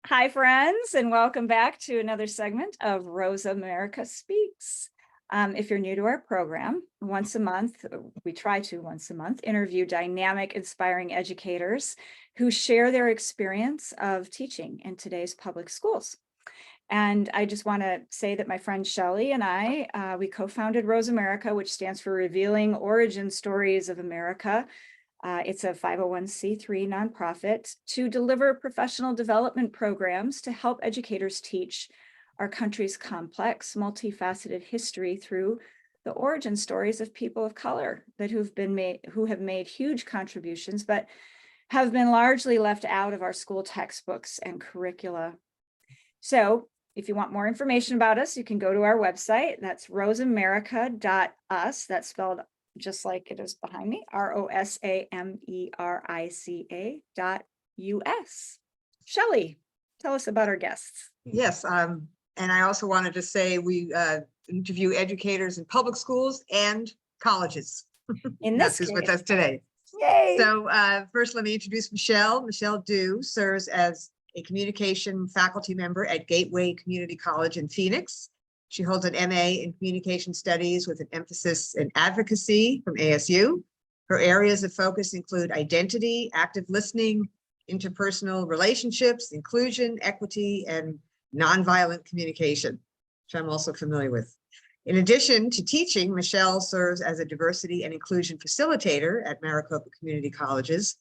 Hi, friends, and welcome back to another segment of ROSAmerica Speaks. If you're new to our program, once a month, we try to once a month interview dynamic, inspiring educators who share their experience of teaching in today's public schools. And I just want to say that my friend Shelley and I, we co-founded ROSAmerica, which stands for Revealing Origin Stories of America. It's a 501c3 nonprofit to deliver professional development programs to help educators teach our country's complex, multifaceted history through the origin stories of people of color who have made huge contributions, but have been largely left out of our school textbooks and curricula. So if you want more information about us, you can go to our website. That's rosamerica.us. That's spelled just like it is behind me, ROSAMERICA.US. Shelley, tell us about our guests. Yes, and I also wanted to say we interview educators in public schools and colleges. In That's this who's case. with us today. Yay! So first, let me introduce Michelle. Michelle Dew serves as a communication faculty member at Gateway Community College in Phoenix. She holds an MA in Communication Studies with an emphasis in advocacy from ASU. Her areas of focus include identity, active listening, interpersonal relationships, inclusion, equity, and nonviolent communication, which I'm also familiar with. In addition to teaching, Michelle serves as a diversity and inclusion facilitator at Maricopa Community Colleges.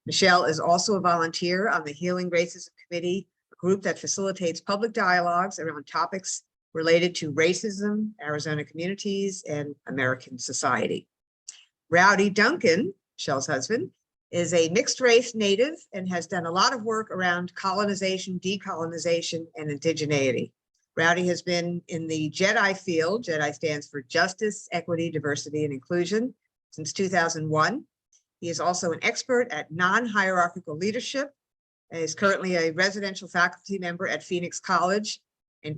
Michelle is also a volunteer on the Healing Racism Committee, a group that facilitates public dialogues around topics related to racism, Arizona communities, and American society. Rowdy Duncan, Michelle's husband, is a mixed race native and has done a lot of work around colonization, decolonization, and indigeneity. Rowdy has been in the JEDI field. JEDI stands for Justice, Equity, Diversity, and Inclusion since 2001. He is also an expert at non-hierarchical leadership and is currently a residential faculty member at Phoenix College and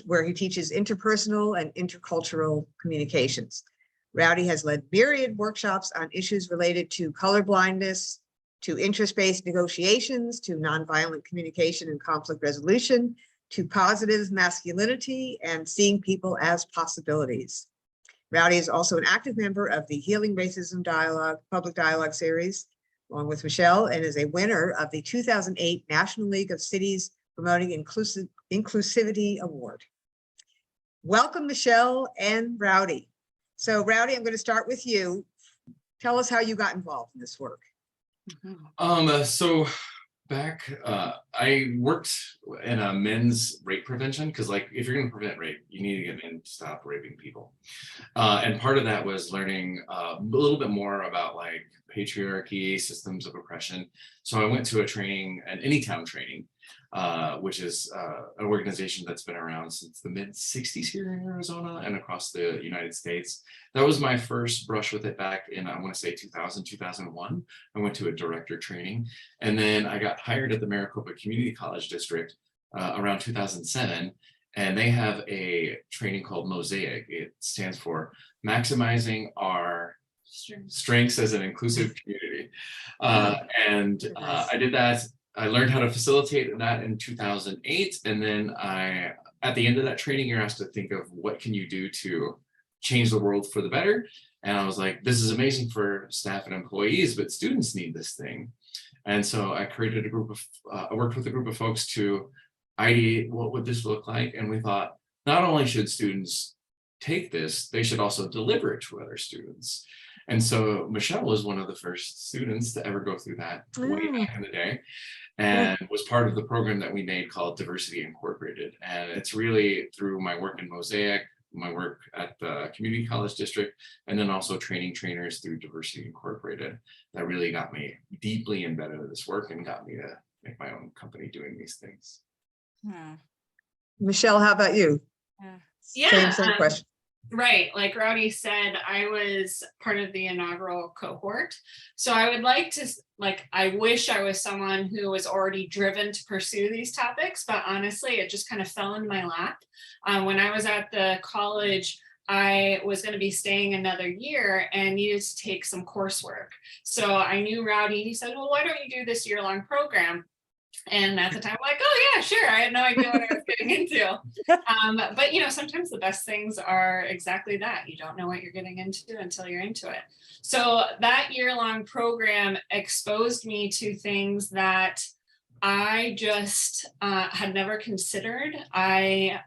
where he teaches interpersonal and intercultural communications. Rowdy has led myriad workshops on issues related to colorblindness, to interest-based negotiations, to nonviolent communication and conflict resolution, to positive masculinity and seeing people as possibilities. Rowdy is also an active member of the Healing Racism Dialogue, Public Dialogue series, along with Michelle, and is a winner of the 2008 National League of Cities Promoting Inclusivity Award. Welcome, Michelle and Rowdy. So Rowdy, I'm going to start with you. Tell us how you got involved in this work. So back, I worked in a men's rape prevention because, like, if you're going to prevent rape, you need to get men to stop raping people. And part of that was learning a little bit more about like patriarchy, systems of oppression. So I went to a training, an Anytown training, which is an organization that's been around since the mid-60s here in Arizona and across the United States. That was my first brush with it back in, I want to say 2000, 2001. I went to a director training, and then I got hired at the Maricopa Community College District around 2007, and they have a training called Mosaic. It stands for Maximizing Our Strengths as an Inclusive Community. I did that. I learned how to facilitate that in 2008. And then at the end of that training, you're asked to think of what can you do to change the world for the better. And I was like, this is amazing for staff and employees, but students need this thing. And so I created I worked with a group of folks to ideate what would this look like. And we thought, not only should students take this, they should also deliver it to other students. And so Michelle was one of the first students to ever go through that way back in the day, and was part of the program that we made called Diversity Incorporated. And it's really through my work in Mosaic, my work at the Community College District, and then also training trainers through Diversity Incorporated that really got me deeply embedded in this work and got me to make my own company doing these things. Michelle, how about you? Yeah. Same question. Right. Like Rowdy said, I was part of the inaugural cohort. So I would like to, I wish I was someone who was already driven to pursue these topics, but honestly, it just kind of fell in my lap. When I was at the college, I was going to be staying another year and needed to take some coursework. So I knew Rowdy, he said, well, why don't you do this year-long program? And at the time, I'm like, oh yeah, sure. I had no idea what I was getting into. But you know, sometimes the best things are exactly that. You don't know what you're getting into until you're into it. So that year-long program exposed me to things that I just had never considered. I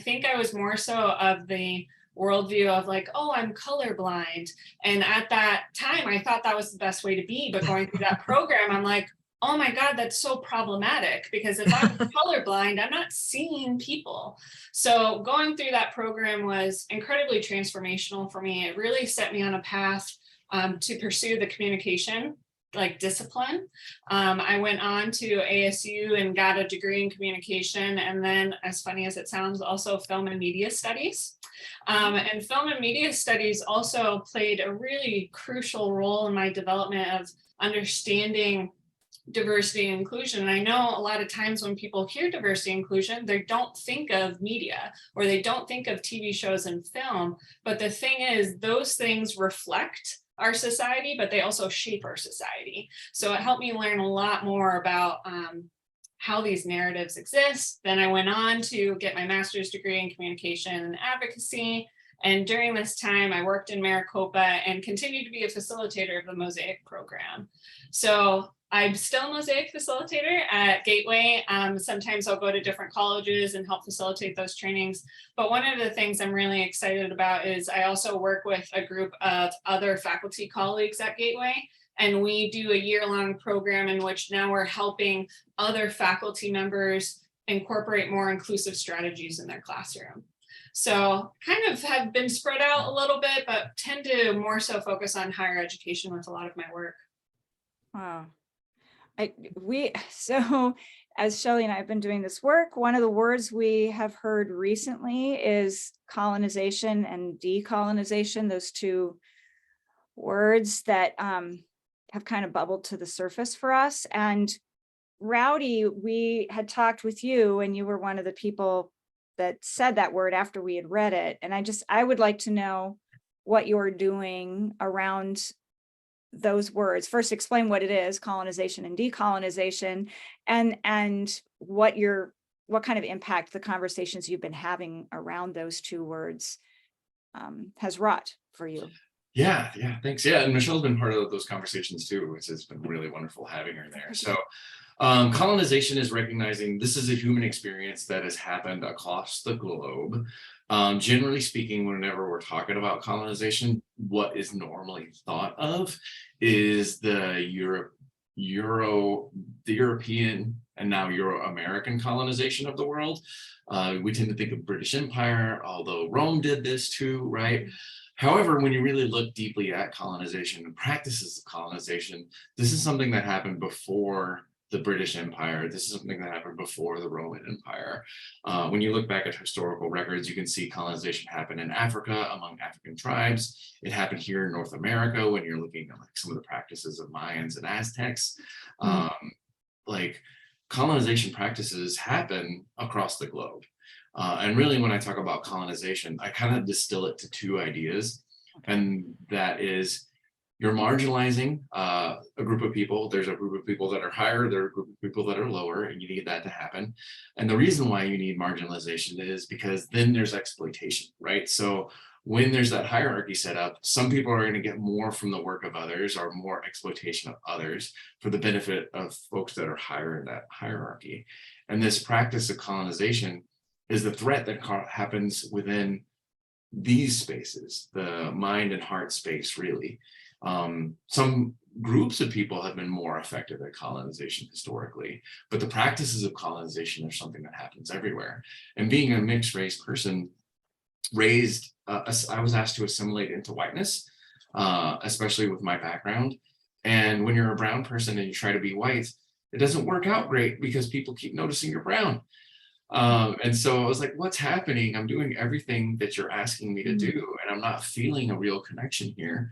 think I was more so of the worldview of like, oh, I'm colorblind. And at that time, I thought that was the best way to be. But going through that program, I'm like, oh my God, that's so problematic, because if I'm colorblind, I'm not seeing people. So going through that program was incredibly transformational for me. It really set me on a path to pursue the communication like discipline. I went on to ASU and got a degree in communication, and then, as funny as it sounds, also film and media studies. And film and media studies also played a really crucial role in my development of understanding diversity and inclusion. And I know a lot of times when people hear diversity and inclusion, they don't think of media or they don't think of TV shows and film. But the thing is, those things reflect our society, but they also shape our society. So it helped me learn a lot more about how these narratives exist. Then I went on to get my master's degree in communication and advocacy. And during this time, I worked in Maricopa and continued to be a facilitator of the Mosaic program. So I'm still a Mosaic facilitator at Gateway. Sometimes I'll go to different colleges and help facilitate those trainings. But one of the things I'm really excited about is I also work with a group of other faculty colleagues at Gateway. And we do a year-long program in which now we're helping other faculty members incorporate more inclusive strategies in their classroom. So kind of have been spread out a little bit, but tend to more so focus on higher education with a lot of my work. Wow. So as Shelley and I have been doing this work, one of the words we have heard recently is colonization and decolonization, those two words that have kind of bubbled to the surface for us. And Rowdy, we had talked with you and you were one of the people that said that word after we had read it. And I would like to know what you're doing around those words. First, explain what it is, colonization and decolonization, and what kind of impact the conversations you've been having around those two words has wrought for you. Yeah, thanks. Yeah, and Michelle's been part of those conversations too, which has been really wonderful having her there. So colonization is recognizing this is a human experience that has happened across the globe. Generally speaking, whenever we're talking about colonization, what is normally thought of is the European and now Euro-American colonization of the world. We tend to think of British Empire, although Rome did this too, right? However, when you really look deeply at colonization and practices of colonization, this is something that happened before the British Empire. This is something that happened before the Roman Empire. When you look back at historical records, you can see colonization happen in Africa among African tribes. It happened here in North America when you're looking at like some of the practices of Mayans and Aztecs. Like colonization practices happen across the globe. And really, when I talk about colonization, I kind of distill it to two ideas. And that is, you're marginalizing a group of people. There's a group of people that are higher, there are a group of people that are lower, and you need that to happen. And the reason why you need marginalization is because then there's exploitation, right? So when there's that hierarchy set up, some people are going to get more from the work of others or more exploitation of others for the benefit of folks that are higher in that hierarchy. And this practice of colonization is the threat that happens within these spaces, the mind and heart space, really. Some groups of people have been more effective at colonization historically, but the practices of colonization are something that happens everywhere. And being a mixed race person raised, I was asked to assimilate into whiteness, especially with my background. And when you're a brown person and you try to be white, it doesn't work out great because people keep noticing you're brown. And so I was like, what's happening? I'm doing everything that you're asking me to do, and I'm not feeling a real connection here.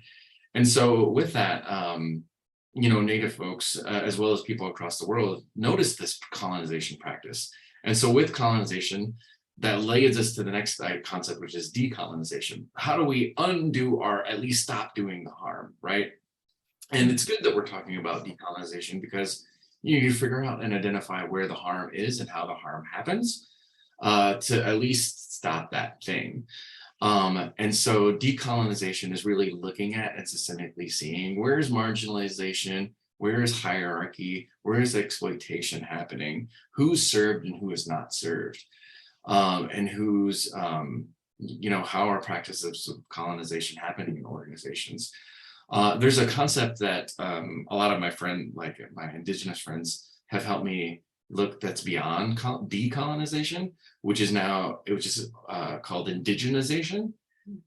And so with that, Native folks, as well as people across the world, noticed this colonization practice. And so with colonization, that leads us to the next concept, which is decolonization. How do we undo or at least stop doing the harm, right? And it's good that we're talking about decolonization because you need to figure out and identify where the harm is and how the harm happens, to at least stop that thing. And so decolonization is really looking at and systemically seeing where is marginalization, where is hierarchy, where is exploitation happening, who's served and who is not served, and who's, how are practices of colonization happening in organizations. There's a concept that a lot of my indigenous friends have helped me look that's beyond decolonization, which is called indigenization.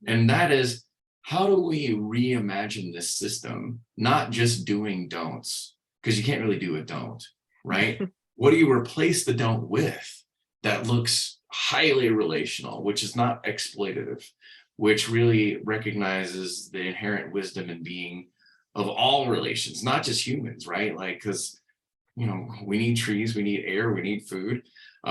And that is, how do we reimagine this system, not just doing don'ts, because you can't really do a don't, right? What do you replace the don't with that looks highly relational, which is not exploitative, which really recognizes the inherent wisdom and being of all relations, not just humans, right? Like, because we need trees, we need air, we need food.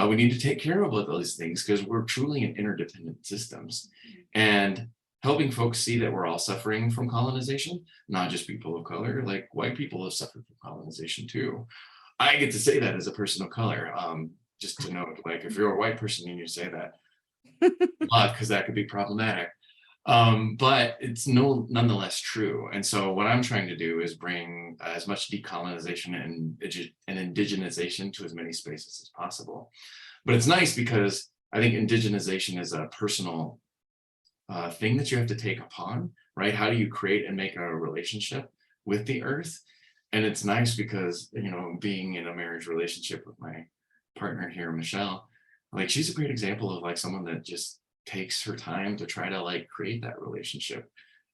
We need to take care of all those things because we're truly in interdependent systems. And helping folks see that we're all suffering from colonization, not just people of color, like white people have suffered from colonization too. I get to say that as a person of color, just to note, like if you're a white person and you say that, because that could be problematic. But it's nonetheless true. And so what I'm trying to do is bring as much decolonization and indigenization to as many spaces as possible. But it's nice because I think indigenization is a personal thing that you have to take upon, right? How do you create and make a relationship with the earth? And it's nice because, being in a marriage relationship with my partner here, Michelle, like she's a great example of like someone that just takes her time to try to like create that relationship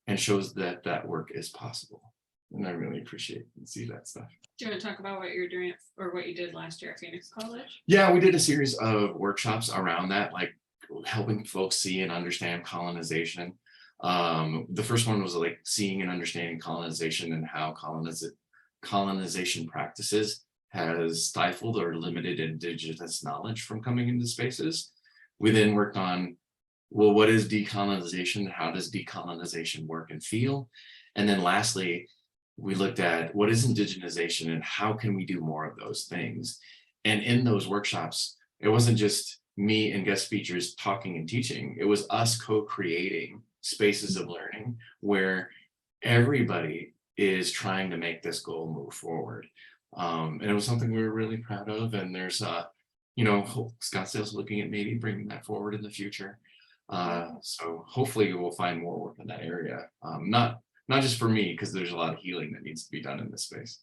and shows that that work is possible. And I really appreciate and see that stuff. Do you want to talk about what you're doing or what you did last year at Phoenix College? Yeah, we did a series of workshops around that, like helping folks see and understand colonization. The first one was like seeing and understanding colonization and how colonization practices has stifled or limited indigenous knowledge from coming into spaces. We then worked on, well, what is decolonization? How does decolonization work and feel? And then lastly, we looked at what is indigenization and how can we do more of those things? And in those workshops, it wasn't just me and guest speakers talking and teaching. It was us co-creating spaces of learning where everybody is trying to make this goal move forward. And it was something we were really proud of. And there's, Scottsdale's looking at maybe bringing that forward in the future. So hopefully we'll find more work in that area. Not just for me, because there's a lot of healing that needs to be done in this space.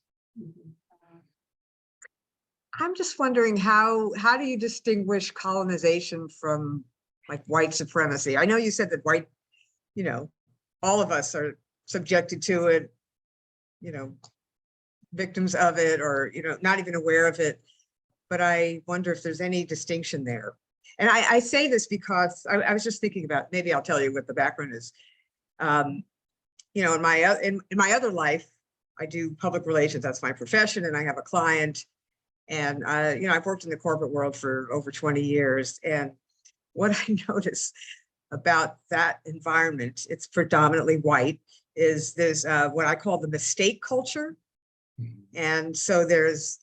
I'm just wondering how do you distinguish colonization from like white supremacy? I know you said that white, all of us are subjected to it, victims of it, or, not even aware of it. But I wonder if there's any distinction there. And I say this because I was just thinking about, maybe I'll tell you what the background is. In my other life, I do public relations. That's my profession, and I have a client. And I've worked in the corporate world for over 20 years. And what I notice about that environment, it's predominantly white, is there's what I call the mistake culture. And so there's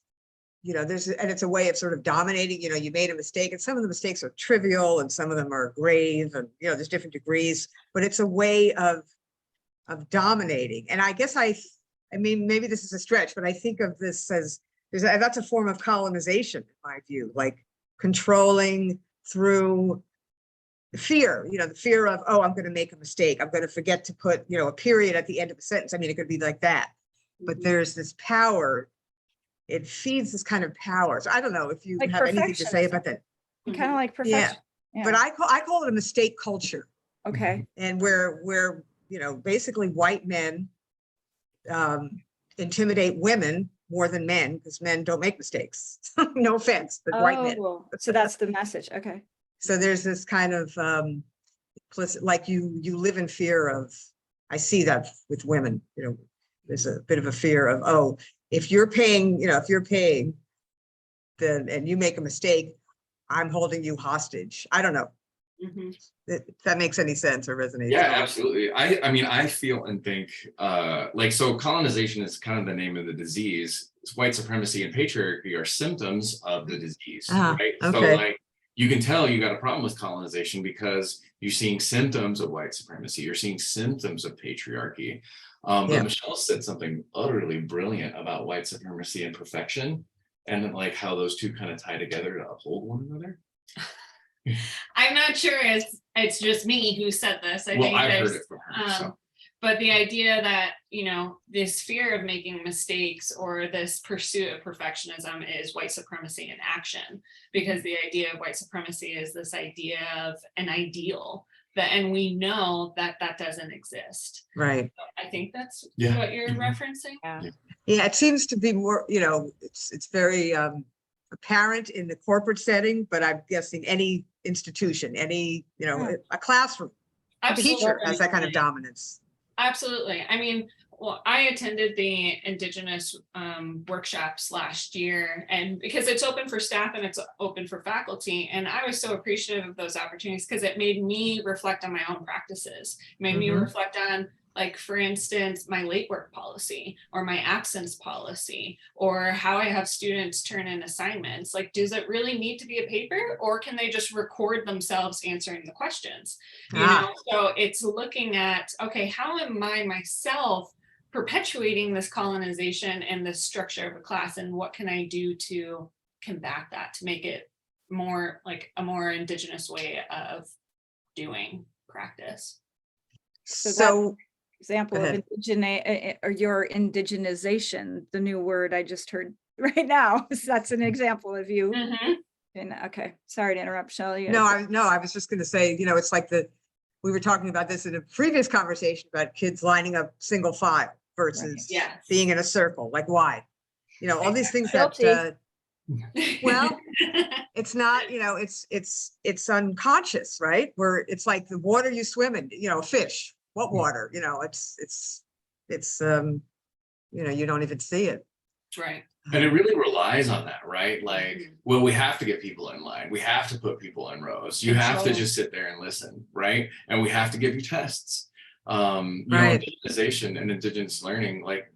and it's a way of sort of dominating, you made a mistake, and some of the mistakes are trivial and some of them are grave, and, there's different degrees, but it's a way of dominating. And I guess I mean, maybe this is a stretch, but I think of this as, that's a form of colonization, in my view, like controlling through fear, the fear of, oh, I'm going to make a mistake. I'm going to forget to put, a period at the end of a sentence. I mean, it could be like that, but there's this power. It feeds this kind of power. So I don't know if you Like have anything to say about that. Kind of like perfection. Yeah. But I call it a mistake culture. Okay. And where basically white men intimidate women more than men, because men don't make mistakes. No offense, but white men. So that's the message. Okay. So there's this kind of implicit, like you live in fear of, I see that with women, there's a bit of a fear of, oh, if you're paying, then, and you make a mistake, I'm holding you hostage. I don't know. If that makes any sense or resonates. Yeah, absolutely. I mean, I feel and think so colonization is kind of the name of the disease. white supremacy and patriarchy are symptoms of the disease, Ah, right? So okay. like you can tell you got a problem with colonization because you're seeing symptoms of white supremacy, you're seeing symptoms of patriarchy. Yeah. But Michelle said something utterly brilliant about white supremacy and perfection, and then like how those two kind of tie together to uphold one another. I'm not sure it's just me who said this. I Well, think I've there's heard it from her. So. but the idea that, you know, this fear of making mistakes or this pursuit of perfectionism is white supremacy in action, because the idea of white supremacy is this idea of an ideal that, and we know that that doesn't exist. Right. I think that's Yeah. what you're referencing. Yeah, it seems to be more, you know, it's very apparent in the corporate setting, but I'm guessing any institution, any, you know, a classroom, a teacher has that kind of dominance. Absolutely. I mean, well, I attended the Indigenous workshops last year, and because it's open for staff and it's open for faculty, and I was so appreciative of those opportunities because it made me reflect on my own practices. It made me reflect on, like, for instance, my late work policy or my absence policy, or how I have students turn in assignments. Like, does it really need to be a paper, or can they just record themselves answering the questions? You know, so it's looking at, okay, how am I myself perpetuating this colonization and this structure of a class, and what can I do to combat that, to make it more like a more Indigenous way of doing practice? So example of or your indigenization, the new word I just heard right now. That's an example of you. And okay, sorry to interrupt, Shelley. no, I was just going to say, you know, it's like we were talking about this in a previous conversation about kids lining up single file versus being in a circle, like why, you know, all these things that, well, it's not, you know, it's unconscious, right? Where it's like the water you swim in, you know, fish, what water, you know, it's you know, you don't even see it. Right. And it really relies on that, right? Like, well, we have to get people in line. We have to put people in rows. You have to just sit there and listen, right? And we have to give you tests. You know, indigenization and Indigenous learning, like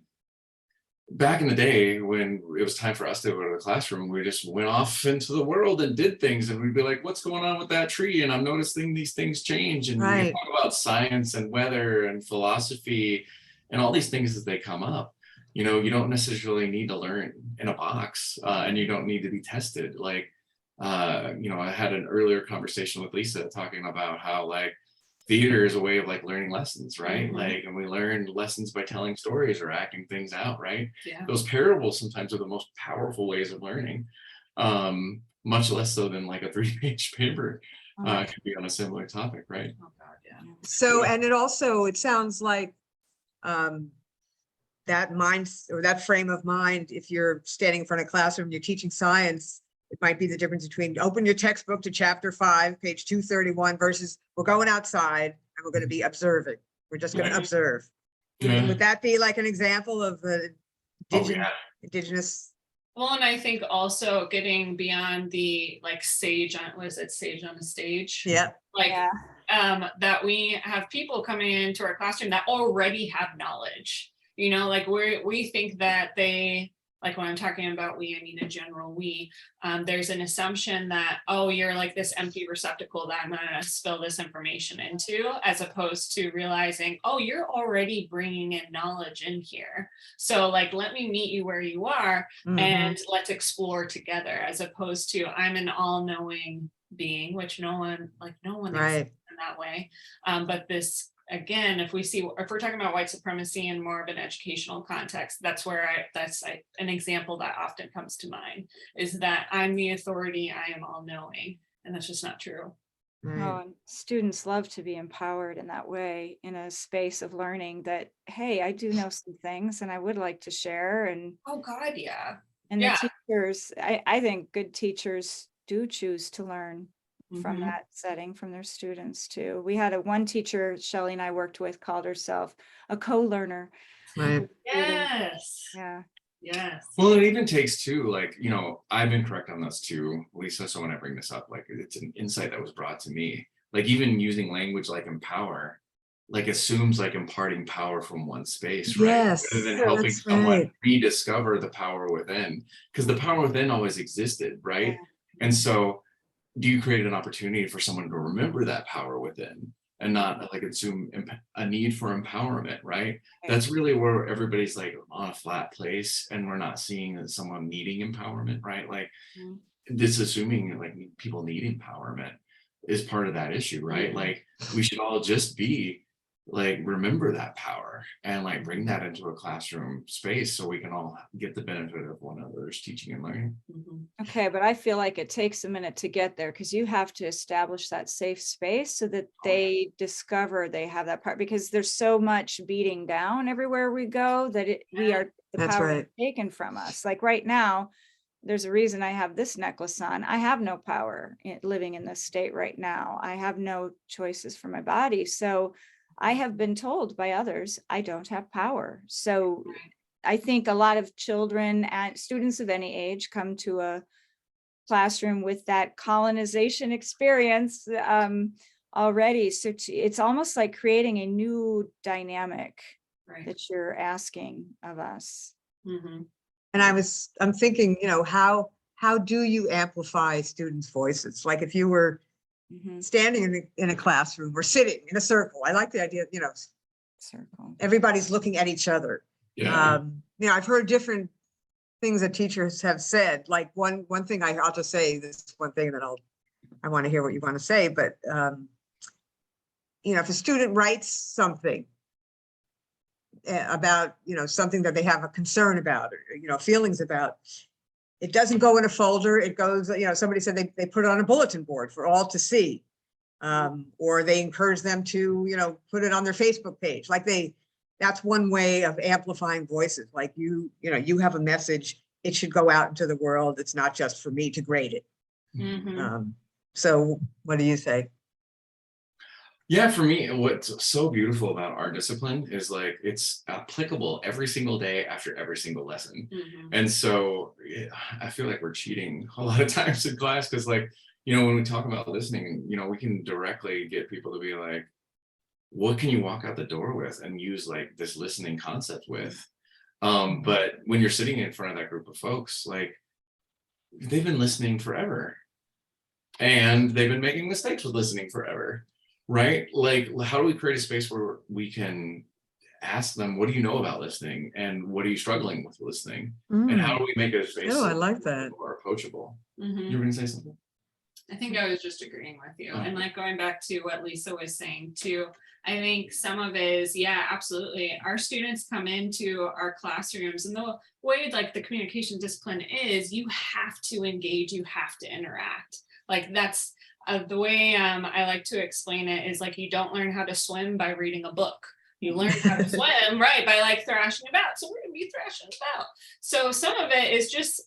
back in the day when it was time for us to go to the classroom, we just went off into the world and did things, and we'd be like, what's going on with that tree? And I'm noticing these things change. And we talk about science and weather and philosophy and all these things as they come up. You know, you don't necessarily need to learn in a box, and you don't need to be tested. Like, you know, I had an earlier conversation with Lisa talking about how, like, theater is a way of like learning lessons, right? Like, and we learn lessons by telling stories or acting things out, right? Those parables sometimes are the most powerful ways of learning, much less so than like a 3-page paper could be on a similar topic, right? Oh God, So, and it sounds like that mind or that frame of mind, if you're standing in front of a classroom, you're teaching science, it might be the difference between open your textbook to chapter 5, page 231 versus we're going outside and we're going to be observing. We're just going to observe. Would that be like an example of the Indigenous? Well, and I think also getting beyond the like sage on, was it sage on the stage? Like that we have people coming into our classroom that already have knowledge. You know, like we think that they, like when I'm talking about we, I mean in general, we, there's an assumption that, oh, you're like this empty receptacle that I'm gonna spill this information into, as opposed to realizing, oh, you're already bringing in knowledge in here. So like, let me meet you where you are and let's explore together, as opposed to I'm an all-knowing being, which no one exists in that way. But this, again, if we're talking about white supremacy in more of an educational context, that's where that's an example that often comes to mind, is that I'm the authority, I am all knowing, and that's just not true. Oh, and students love to be empowered in that way, in a space of learning that, hey, I do know some things and I would like to share. And oh God, yeah. And the teachers, I think good teachers do choose to learn from that setting, from their students too. We had one teacher, Shelley and I worked with, called herself a co-learner. Yes. Yeah. Yes. Well, it even takes too, like, you know, I've been correct on this too, Lisa. So when I bring this up, like, it's an insight that was brought to me, like even using language like empower, like assumes like imparting power from one space, right? Yes, Rather than helping that's someone right. rediscover the power within, because the power within always existed, right? And so do you create an opportunity for someone to remember that power within and not like assume a need for empowerment, right? That's really where everybody's like on a flat place, and we're not seeing that someone needing empowerment, right? Like Mhm. this assuming like people need empowerment is part of that issue, right? Like we should all just be like remember that power and like bring that into a classroom space so we can all get the benefit of one another's teaching and learning. Okay, but I feel like it takes a minute to get there because you have to establish that safe space so that they discover they have that part, because there's so much beating down everywhere we go that we are the That's power right. taken from us. Like right now, there's a reason I have this necklace on. I have no power living in this state right now. I have no choices for my body. So I have been told by others I don't have power. So I think a lot of children and students of any age come to a classroom with that colonization experience already. So it's almost like creating a new dynamic that you're asking of us. And I'm thinking, you know, how do you amplify students' voices? Like if you were standing in a classroom or sitting in a circle, I like the idea, you know, Circle. everybody's looking at each other. Yeah. You know, I've heard different things that teachers have said. Like one thing I'll just say this one thing, that I want to hear what you want to say, but you know, if a student writes something about, you know, something that they have a concern about, or, you know, feelings about, it doesn't go in a folder. It goes, you know, somebody said they put it on a bulletin board for all to see. Or they encourage them to, you know, put it on their Facebook page. Like that's one way of amplifying voices. Like you know, you have a message, it should go out into the world. It's not just for me to grade it. So what do you say? Yeah, for me, what's so beautiful about our discipline is like it's applicable every single day after every single lesson. And so I feel like we're cheating a lot of times in class because, like, you know, when we talk about listening, you know, we can directly get people to be like, what can you walk out the door with and use like this listening concept with? But when you're sitting in front of that group of folks, like they've been listening forever and they've been making mistakes with listening forever. Right? Like, how do we create a space where we can ask them, what do you know about listening? And what are you struggling with listening? And how do we make it a space Oh, I like that. more approachable? You were gonna say something? I think I was just agreeing with you. And like going back to what Lisa was saying too, I think some of it is, yeah, absolutely. Our students come into our classrooms, and the way like the communication discipline is, you have to engage, you have to interact. Like that's the way I like to explain it is like you don't learn how to swim by reading a book. You learn how to swim, right, by like thrashing about. So we're gonna be thrashing about. So some of it is just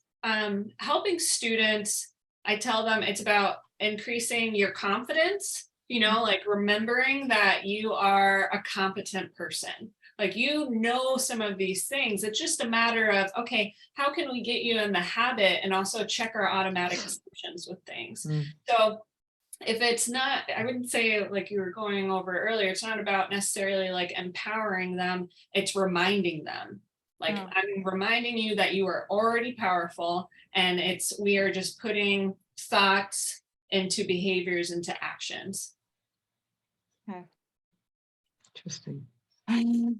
helping students. I tell them it's about increasing your confidence, you know, like remembering that you are a competent person. Like, you know, some of these things, it's just a matter of, okay, how can we get you in the habit and also check our automatic assumptions with things? So if it's not, I wouldn't say like you were going over earlier, it's not about necessarily like empowering them, it's reminding them. Like, I'm reminding you that you are already powerful, and we are just putting thoughts into behaviors, into actions. Okay. Interesting. Like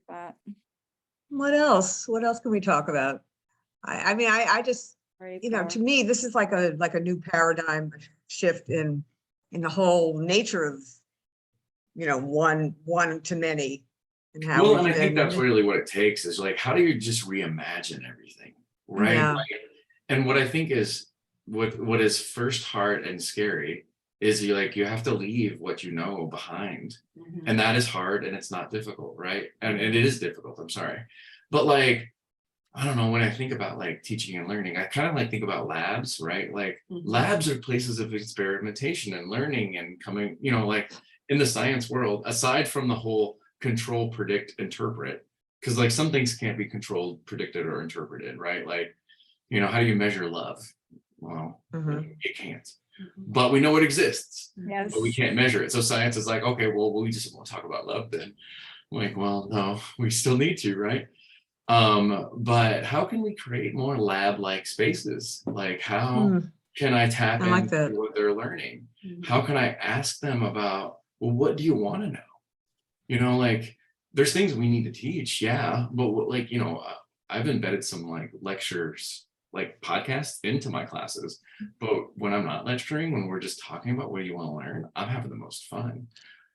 that. What else? What else can we talk about? I mean, I just, you know, to me, this is like a new paradigm shift in the whole nature of, you know, one to many. And how well, and I think that's really what it takes is like, how do you just reimagine everything, right? Yeah. Like, and what I think is what is first hard and scary is you have to leave what you know behind. And that is hard, and it's not difficult, right? And it is difficult, I'm sorry. But like, I don't know, when I think about like teaching and learning, I kind of like think about labs, right? Like labs are places of experimentation and learning and coming, you know, like in the science world, aside from the whole control, predict, interpret, because like some things can't be controlled, predicted, or interpreted, right? Like, you know, how do you measure love? Well, you can't. but we know it exists, Yes. but we can't measure it. So science is like, okay, well, we just won't talk about love then. I'm like, well, no, we still need to, right? But how can we create more lab-like spaces? Like, how can I tap I like into that. what they're learning? How can I ask them about, well, what do you want to know? You know, like, there's things we need to teach, yeah, but like, you know, I've embedded some like lectures, like podcasts into my classes, but when I'm not lecturing, when we're just talking about what you want to learn, I'm having the most fun.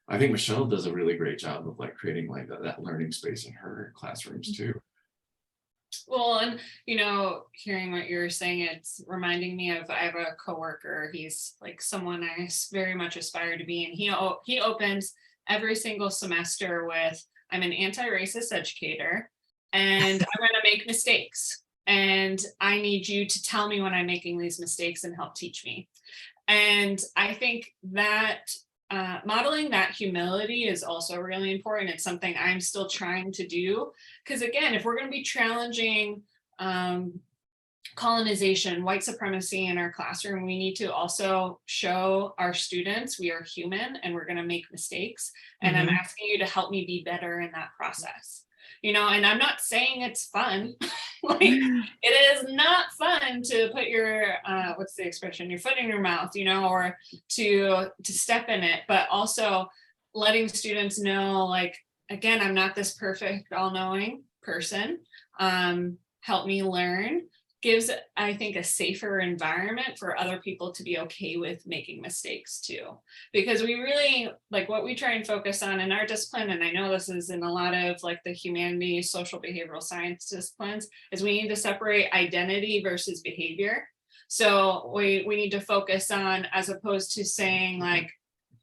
I think Michelle does a really great job of like creating like that learning space in her classrooms too. Well, and you know, hearing what you're saying, it's reminding me of, I have a coworker. He's like someone I very much aspire to be, and he opens every single semester with, I'm an anti-racist educator, and I'm going to make mistakes, and I need you to tell me when I'm making these mistakes and help teach me. And I think that modeling that humility is also really important. It's something I'm still trying to do, because again, if we're going to be challenging colonization, white supremacy in our classroom, we need to also show our students we are human and we're going to make mistakes. And I'm asking you to help me be better in that process. You know, and I'm not saying it's fun. Like, it is not fun to put your what's the expression, your foot in your mouth, you know, or to step in it, but also letting students know, like, again, I'm not this perfect all-knowing person. Help me learn. Gives, I think, a safer environment for other people to be okay with making mistakes too. Because we really, like, what we try and focus on in our discipline, and I know this is in a lot of like the humanities, social behavioral science disciplines, is we need to separate identity versus behavior. So we need to focus on, as opposed to saying like,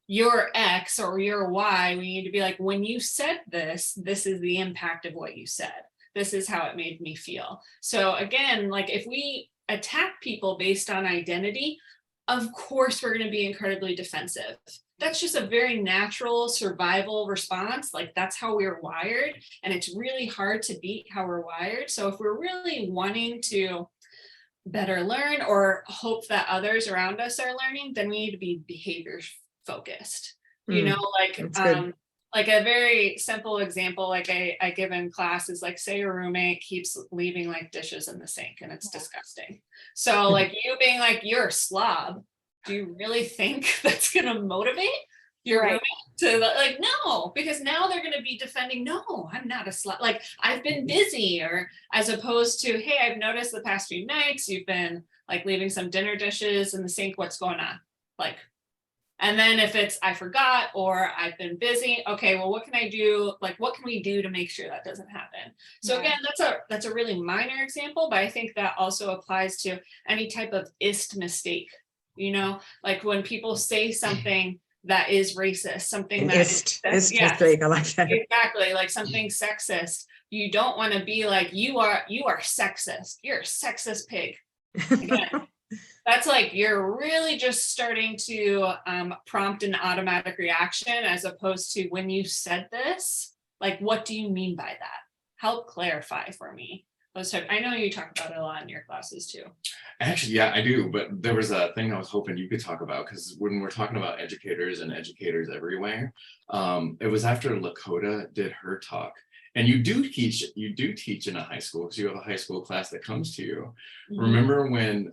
you're X or you're Y, we need to be like, when you said this, this is the impact of what you said. This is how it made me feel. So again, like, if we attack people based on identity, of course we're going to be incredibly defensive. That's just a very natural survival response. Like, that's how we're wired, and it's really hard to beat how we're wired. So if we're really wanting to better learn or hope that others around us are learning, then we need to be behavior focused. You know, like a very simple example, like I give in class is like, say your roommate keeps leaving like dishes in the sink and it's disgusting. So like, you being like, you're a slob, do you really think that's going to motivate your roommate to, like, no, because now they're going to be defending, no, I'm not a slob, like, I've been busy, or as opposed to, hey, I've noticed the past few nights you've been like leaving some dinner dishes in the sink, what's going on? Like, and then if it's, I forgot, or I've been busy, okay, well, what can I do? Like, what can we do to make sure that doesn't happen? So again, that's a really minor example, but I think that also applies to any type of ist mistake, you know, like when people say something that is racist, something that ist mistake, I like that. Exactly, like something sexist. You don't want to be like, you are sexist, you're a sexist pig. Again, that's like, you're really just starting to prompt an automatic reaction, as opposed to, when you said this, like, what do you mean by that? Help clarify for me. I know you talk about it a lot in your classes too. Actually, yeah, I do. But there was a thing I was hoping you could talk about, because when we're talking about educators and educators everywhere, it was after Lakota did her talk. And you do teach in a high school, because you have a high school class that comes to you. Remember when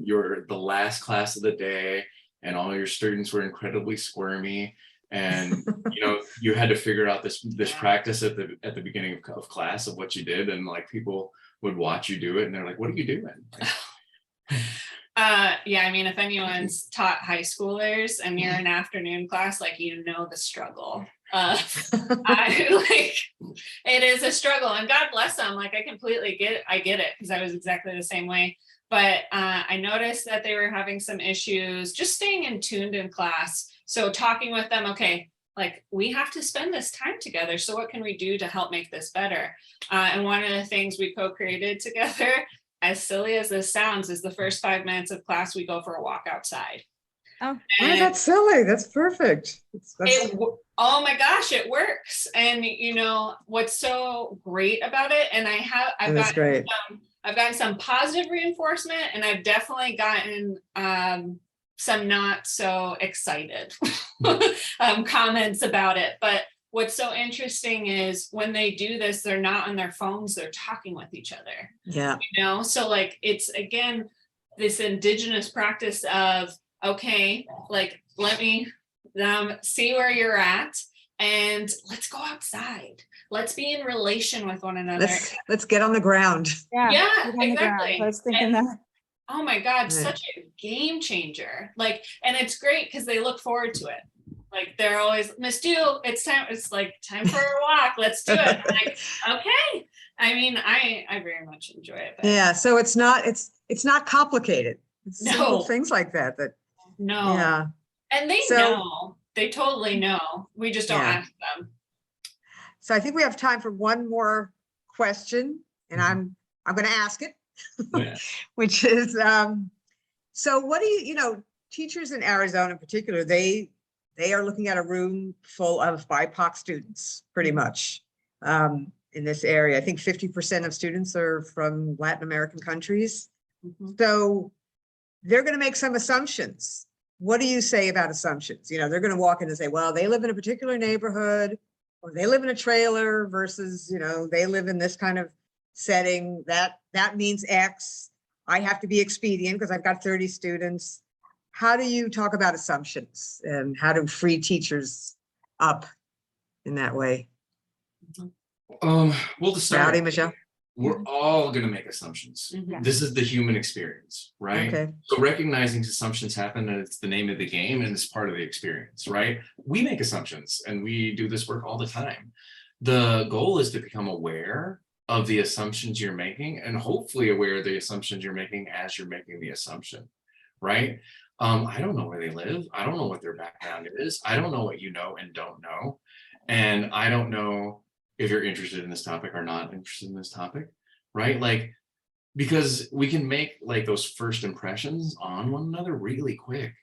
you're the last class of the day and all your students were incredibly squirmy, and you know, you had to figure out this practice at the beginning of class of what you did, and like people would watch you do it and they're like, what are you doing? Like, yeah, I mean, if anyone's taught high schoolers and you're in afternoon class, like, you know the struggle. It is a struggle, and God bless them. Like, I completely get it, because I was exactly the same way. But I noticed that they were having some issues just staying in tuned in class. So talking with them, okay, like, we have to spend this time together. So what can we do to help make this better? And one of the things we co-created together, as silly as this sounds, is the first 5 minutes of class, we go for a walk outside. Oh, That's silly. That's perfect. Oh my gosh, it works. And you know what's so great about it, and I've gotten some positive reinforcement, and I've definitely gotten some not so excited comments about it. But what's so interesting is when they do this, they're not on their phones, they're talking with each other. Yeah. You know, so like it's again this indigenous practice of, okay, like let me see where you're at and let's go outside. Let's be in relation with one another. Let's get on the ground. Yeah, get on the ground. exactly. I was thinking that. Oh my God, Right. such a game changer. Like, and it's great because they look forward to it. Like they're always, Miss Do, it's time. It's like time for a walk. Let's do it. I'm like, okay. I mean, I very much enjoy it. But Yeah. So it's not complicated. It's No. simple things like that. no. Yeah. And they So- know. They totally know. We just don't Yeah. ask them. So I think we have time for one more question, and I'm going to ask it, Yeah. which is, so what do teachers in Arizona in particular, they are looking at a room full of BIPOC students, pretty much, in this area. I think 50% of students are from Latin American countries. Mhm. So they're going to make some assumptions. What do you say about assumptions? They're going to walk in and say, well, they live in a particular neighborhood, or they live in a trailer versus, they live in this kind of setting. That means X. I have to be expedient because I've got 30 students. How do you talk about assumptions and how to free teachers up in that way? Well, to start, Rowdy Michelle? we're all going to make assumptions. Mhm. This is the human experience, right? Okay. So recognizing assumptions happen, and it's the name of the game, and it's part of the experience, right? We make assumptions, and we do this work all the time. The goal is to become aware of the assumptions you're making, and hopefully aware of the assumptions you're making as you're making the assumption, right? I don't know where they live. I don't know what their background is. I don't know what you know and don't know. And I don't know if you're interested in this topic or not interested in this topic, right? Like, because we can make like those first impressions on one another really quick.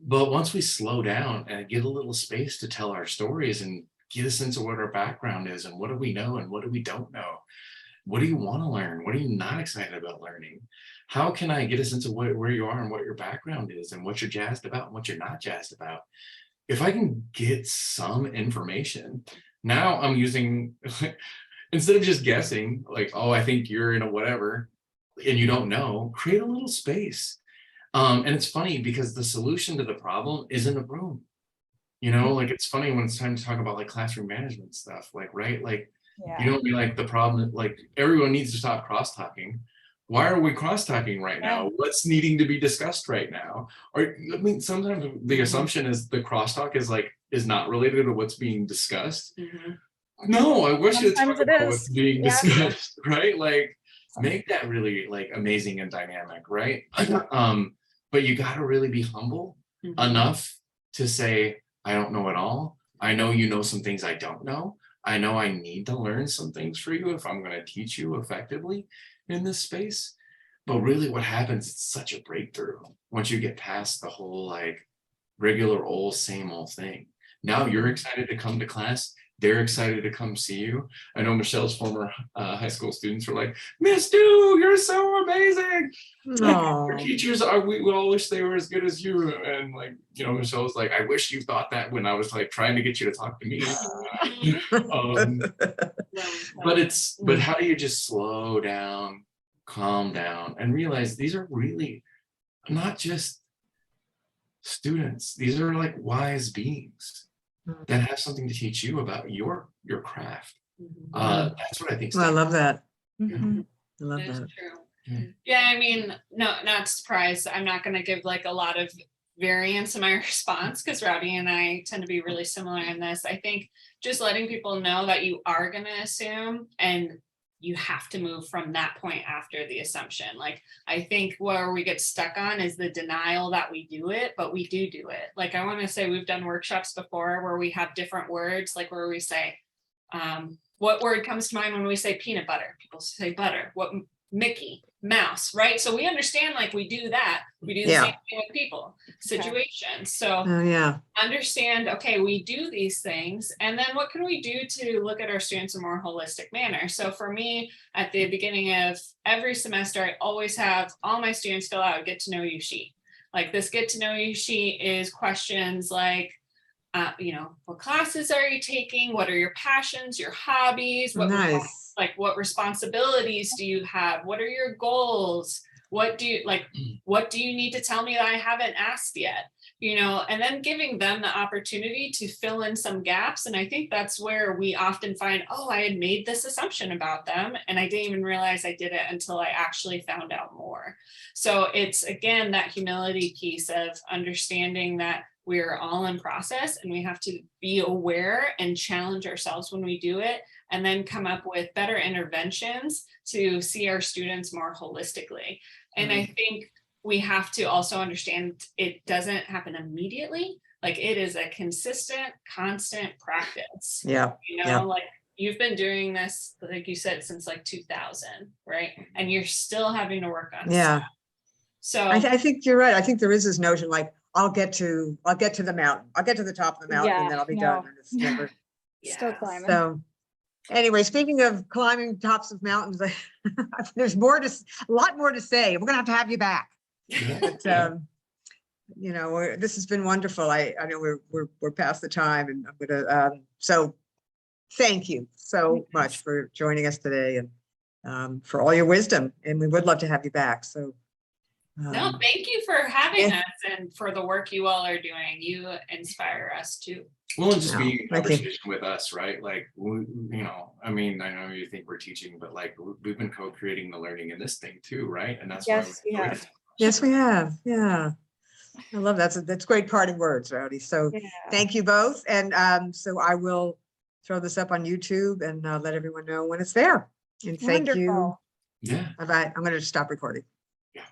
But once we slow down and get a little space to tell our stories and get a sense of what our background is and what do we know and what do we don't know, what do you want to learn? What are you not excited about learning? How can I get a sense of where you are and what your background is and what you're jazzed about and what you're not jazzed about? If I can get some information, now I'm using, instead of just guessing, like, oh, I think you're in a whatever, and you don't know, create a little space. And it's funny because the solution to the problem is in the room. Like it's funny when it's time to talk about like classroom management stuff, like, right? Like, Yeah. be like the problem, like everyone needs to stop cross-talking. Why are we cross-talking right now? What's needing to be discussed right now? Or I mean, sometimes the assumption is the crosstalk is not related to what's being discussed. Mhm. No, I wish you'd talk Sometimes it about is. what's being Yeah. discussed, right? Like make that really like amazing and dynamic, right? But you got to really be humble Mhm. enough to say, I don't know it all. I know you know some things I don't know. I know I need to learn some things for you if I'm going to teach you effectively in this space. But really what happens, it's such a breakthrough once you get past the whole like regular old same old thing. Now you're excited to come to class. They're excited to come see you. I know Michelle's former high school students were like, Miss Du, you're so amazing. Oh, Our teachers we all wish they were as good as you. And like, Michelle's like, I wish you thought that when I was like trying to get you to talk to me. But how do you just slow down, calm down, and realize these are really not just students. These are like wise beings that have something to teach you about your craft. Mhm. That's what I think. I love that. Mhm. I love That's that. true. Yeah. Yeah, I mean, no, not surprised. I'm not going to give like a lot of variance in my response because Rowdy and I tend to be really similar in this. I think just letting people know that you are going to assume and you have to move from that point after the assumption. Like, I think where we get stuck on is the denial that we do it, but we do it. Like, I want to say we've done workshops before where we have different words, like where we say, what word comes to mind when we say peanut butter? People say butter. What Mickey, mouse, right? So we understand like we do that. We do the Yeah. same thing with people, situations. So Oh, yeah. understand, okay, we do these things. And then what can we do to look at our students in a more holistic manner? So for me, at the beginning of every semester, I always have all my students fill out a get to know you sheet. Like this get to know you sheet is questions like, you know, what classes are you taking? What are your passions, your hobbies? Nice. Like what responsibilities do you have? What are your goals? What do you need to tell me that I haven't asked yet? You know, and then giving them the opportunity to fill in some gaps. And I think that's where we often find, oh, I had made this assumption about them and I didn't even realize I did it until I actually found out more. So it's, again, that humility piece of understanding that we're all in process and we have to be aware and challenge ourselves when we do it, and then come up with better interventions to see our students more holistically. And I think we have to also understand it doesn't happen immediately. Like it is a consistent, constant practice. Yeah. You know, like you've been doing this, like you said, since like 2000, right? And you're still having to work on Yeah. stuff. So I think you're right. I think there is this notion like, I'll get to the mountain. I'll get to the top of the mountain and then I'll be done. And it's never. Still yeah. climbing. So anyway, speaking of climbing tops of mountains, there's a lot more to say. We're gonna have you back. But you know, this has been wonderful. I know we're past the time, and I'm gonna so thank you so much for joining us today and for all your wisdom. And we would love to have you back. So No, thank you for having us and for the work you all are doing. You inspire us too. Well, and just No, being in thank you. conversation with us, right? Like, you know, I mean, I know you think we're teaching, but like we've been co-creating the learning in this thing too, right? And that's Yes, we why we have. yes, we have. Yeah. I love that. That's great parting words, Rowdy. So Yeah. thank you both. And so I will throw this up on YouTube and let everyone know when it's there. And thank you. Wonderful. Yeah. Bye-bye. I'm going to stop recording. Yeah.